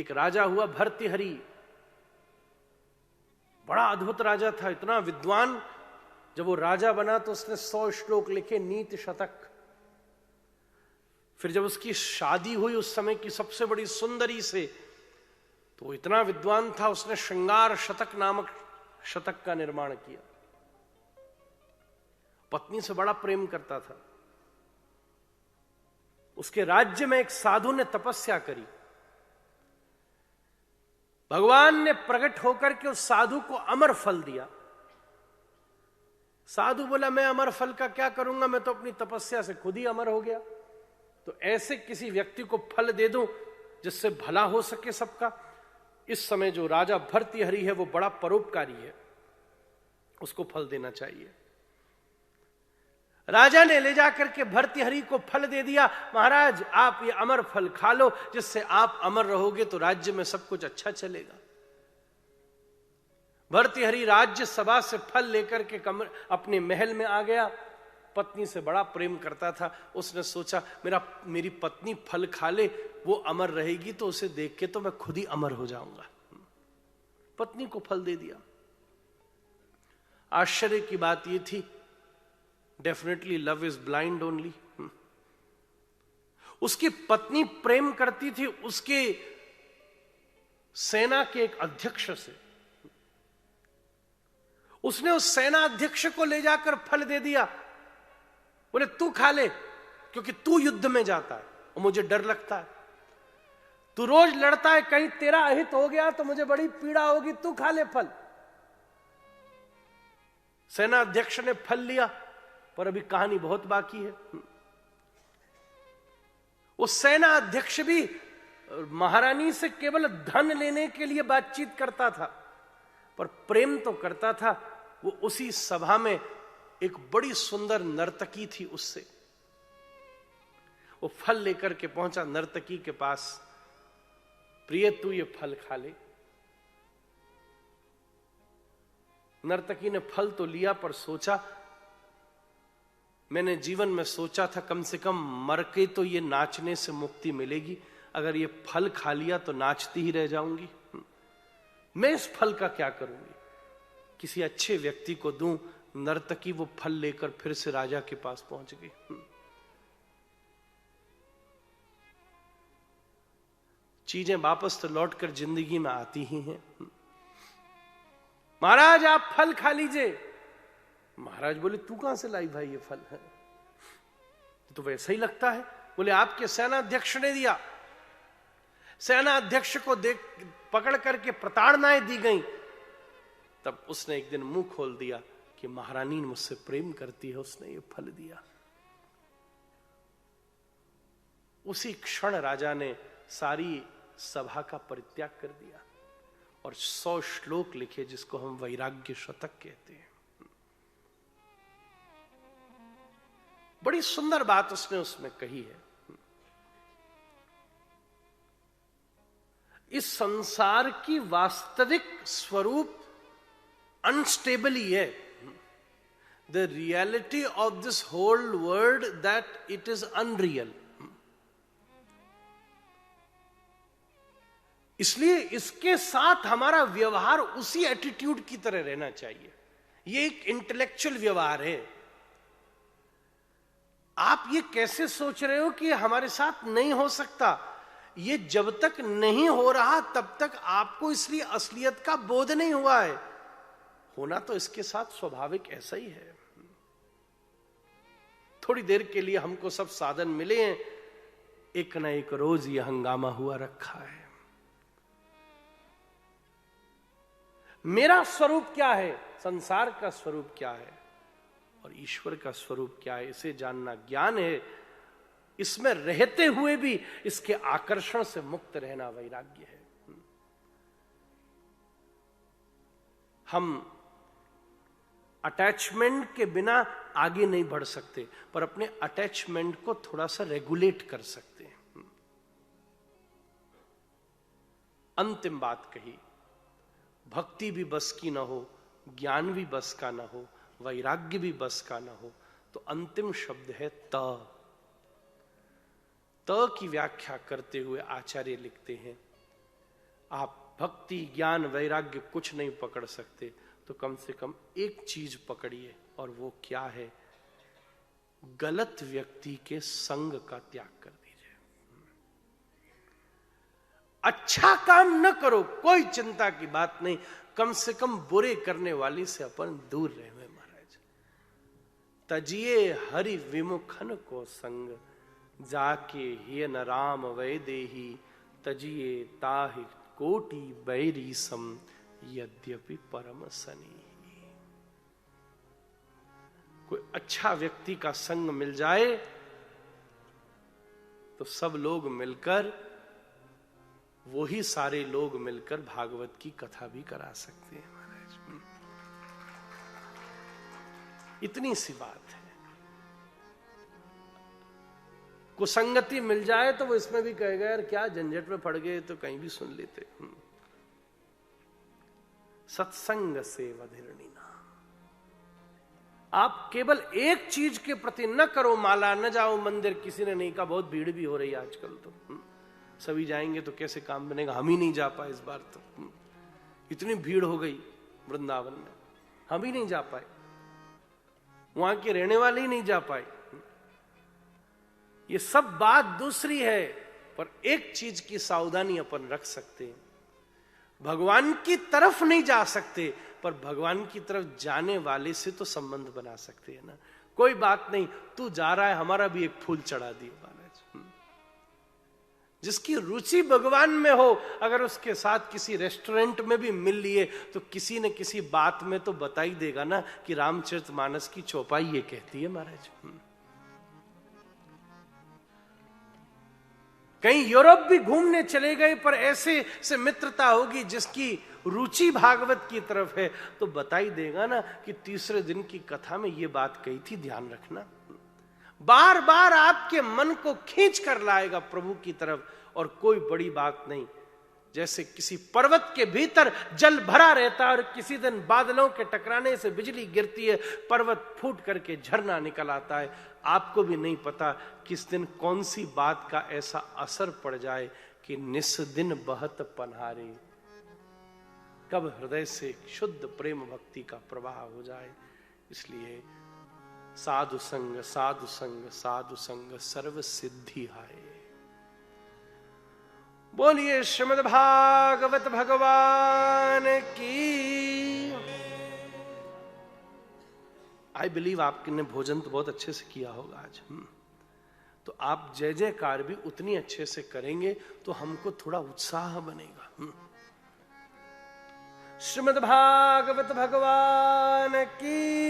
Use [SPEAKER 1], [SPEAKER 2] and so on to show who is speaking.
[SPEAKER 1] एक राजा हुआ भर्तृहरि, बड़ा अद्भुत राजा था, इतना विद्वान। जब वो राजा बना तो उसने 100 श्लोक लिखे, नीति शतक। फिर जब उसकी शादी हुई उस समय की सबसे बड़ी सुंदरी से, तो वो इतना विद्वान था, उसने श्रृंगार शतक नामक शतक का निर्माण किया। पत्नी से बड़ा प्रेम करता था। उसके राज्य में एक साधु ने तपस्या करी। भगवान ने प्रकट होकर के उस साधु को अमर फल दिया। साधु बोला, मैं अमर फल का क्या करूंगा, मैं तो अपनी तपस्या से खुद ही अमर हो गया। तो ऐसे किसी व्यक्ति को फल दे दूं जिससे भला हो सके सबका। इस समय जो राजा भर्तृहरि है वो बड़ा परोपकारी है, उसको फल देना चाहिए। राजा ने ले जाकर के भर्तृहरि को फल दे दिया। महाराज, आप ये अमर फल खा लो, जिससे आप अमर रहोगे तो राज्य में सब कुछ अच्छा चलेगा। भर्तृहरि राज्य सभा से फल लेकर के अपने महल में आ गया। पत्नी से बड़ा प्रेम करता था। उसने सोचा, मेरी पत्नी फल खा ले, वो अमर रहेगी, तो उसे देख के तो मैं खुद ही अमर हो जाऊंगा। पत्नी को फल दे दिया। आश्चर्य की बात यह थी, definitely love is blind only. उसकी पत्नी प्रेम करती थी उसके सेना के एक अध्यक्ष से। उसने उस सेना अध्यक्ष को ले जाकर फल दे दिया। बोले, तू खा ले, क्योंकि तू युद्ध में जाता है और मुझे डर लगता है। तू रोज लड़ता है, कहीं तेरा अहित हो गया तो मुझे बड़ी पीड़ा होगी, तू खा ले फल। सेना अध्यक्ष ने फल लिया, पर अभी कहानी बहुत बाकी है। वो सेना अध्यक्ष भी महारानी से केवल धन लेने के लिए बातचीत करता था, पर प्रेम तो करता था। वो उसी सभा में एक बड़ी सुंदर नर्तकी थी, उससे वो फल लेकर के पहुंचा नर्तकी के पास। प्रिय, तू ये फल खा ले। नर्तकी ने फल तो लिया, पर सोचा, मैंने जीवन में सोचा था कम से कम मर के तो ये नाचने से मुक्ति मिलेगी, अगर ये फल खा लिया तो नाचती ही रह जाऊंगी। मैं इस फल का क्या करूंगी, किसी अच्छे व्यक्ति को दूं। नर्तकी वो फल लेकर फिर से राजा के पास पहुंच गई। चीजें वापस तो लौटकर जिंदगी में आती ही हैं। महाराज, आप फल खा लीजिए। महाराज बोले, तू कहां से लाई भाई ये फल है? तो वैसा ही लगता है। बोले, आपके सेनाध्यक्ष ने दिया। सेनाध्यक्ष को देख पकड़ करके प्रताड़नाएं दी गई। तब उसने एक दिन मुंह खोल दिया कि महारानी मुझसे प्रेम करती है, उसने ये फल दिया। उसी क्षण राजा ने सारी सभा का परित्याग कर दिया और 100 श्लोक लिखे, जिसको हम वैराग्य शतक कहते हैं। बड़ी सुंदर बात उसने उसमें कही है। इस संसार की वास्तविक स्वरूप अनस्टेबल ही है। The reality of this whole world that it is unreal. इसलिए इसके साथ हमारा व्यवहार उसी एटीट्यूड की तरह रहना चाहिए। ये एक इंटेलेक्चुअल व्यवहार है। आप ये कैसे सोच रहे हो कि हमारे साथ नहीं हो सकता? ये जब तक नहीं हो रहा तब तक आपको इसलिए असलियत का बोध नहीं हुआ है। होना तो इसके साथ स्वाभाविक ऐसा ही है। थोड़ी देर के लिए हमको सब साधन मिले हैं, एक न एक रोज ये हंगामा हुआ रखा है। मेरा स्वरूप क्या है, संसार का स्वरूप क्या है और ईश्वर का स्वरूप क्या है, इसे जानना ज्ञान है। इसमें रहते हुए भी इसके आकर्षण से मुक्त रहना वैराग्य है। हम अटैचमेंट के बिना आगे नहीं बढ़ सकते, पर अपने अटैचमेंट को थोड़ा सा रेगुलेट कर सकते हैं। अंतिम बात कही, भक्ति भी बस की ना हो, ज्ञान भी बस का ना हो, वैराग्य भी बस का ना हो, तो अंतिम शब्द है त। त की व्याख्या करते हुए आचार्य लिखते हैं, आप भक्ति ज्ञान वैराग्य कुछ नहीं पकड़ सकते, तो कम से कम एक चीज पकड़िए, और वो क्या है? गलत व्यक्ति के संग का त्याग कर दीजिए। अच्छा काम न करो, कोई चिंता की बात नहीं, कम से कम बुरे करने वाली से अपन दूर रहे। महाराज, तजिए हरि विमुखन को संग, जाके हिय न राम वै देही, तजिए ताहि कोटि बैरी सम, यद्यपि परम सनी। कोई अच्छा व्यक्ति का संग मिल जाए तो सब लोग मिलकर, वही सारे लोग मिलकर भागवत की कथा भी करा सकते हैं महाराज। इतनी सी बात है। कुसंगति मिल जाए तो वो इसमें भी कहेगा यार क्या झंझट में पड़ गए, तो कहीं भी सुन लेते। सत्संग से वधिरणी नाम। आप केवल एक चीज के प्रति न करो माला, न जाओ मंदिर। किसी ने नहीं कहा, बहुत भीड़ भी हो रही है आजकल, तो सभी जाएंगे तो कैसे काम बनेगा। हम ही नहीं जा पाए इस बार, तो इतनी भीड़ हो गई वृंदावन में, हम ही नहीं जा पाए, वहां के रहने वाले ही नहीं जा पाए। ये सब बात दूसरी है, पर एक चीज की सावधानी अपन रख सकते हैं। भगवान की तरफ नहीं जा सकते, पर भगवान की तरफ जाने वाले से तो संबंध बना सकते हैं ना। कोई बात नहीं, तू जा रहा है, हमारा भी एक फूल चढ़ा दिए महाराज। जिसकी रुचि भगवान में हो, अगर उसके साथ किसी रेस्टोरेंट में भी मिल लिए तो किसी न किसी बात में तो बता ही देगा ना कि रामचरितमानस की चौपाई ये कहती है महाराज। कहीं यूरोप भी घूमने चले गए, पर ऐसे से मित्रता होगी जिसकी रुचि भागवत की तरफ है, तो बता ही देगा ना कि तीसरे दिन की कथा में ये बात कही थी, ध्यान रखना। बार बार आपके मन को खींच कर लाएगा प्रभु की तरफ, और कोई बड़ी बात नहीं। जैसे किसी पर्वत के भीतर जल भरा रहता है और किसी दिन बादलों के टकराने से बिजली गिरती है, पर्वत फूट करके झरना निकल आता है। आपको भी नहीं पता किस दिन कौन सी बात का ऐसा असर पड़ जाए कि निस दिन बहत पन्हारे, कब हृदय से शुद्ध प्रेम भक्ति का प्रवाह हो जाए। इसलिए साधु संग साधु संग साधु संग सर्व सिद्धि हाय। बोलिए श्रीमद् भागवत भगवान की। आई बिलीव आपने भोजन तो बहुत अच्छे से किया होगा आज। तो आप जय जयकार भी उतनी अच्छे से करेंगे तो हमको थोड़ा उत्साह बनेगा। श्रीमद् भागवत भगवान की।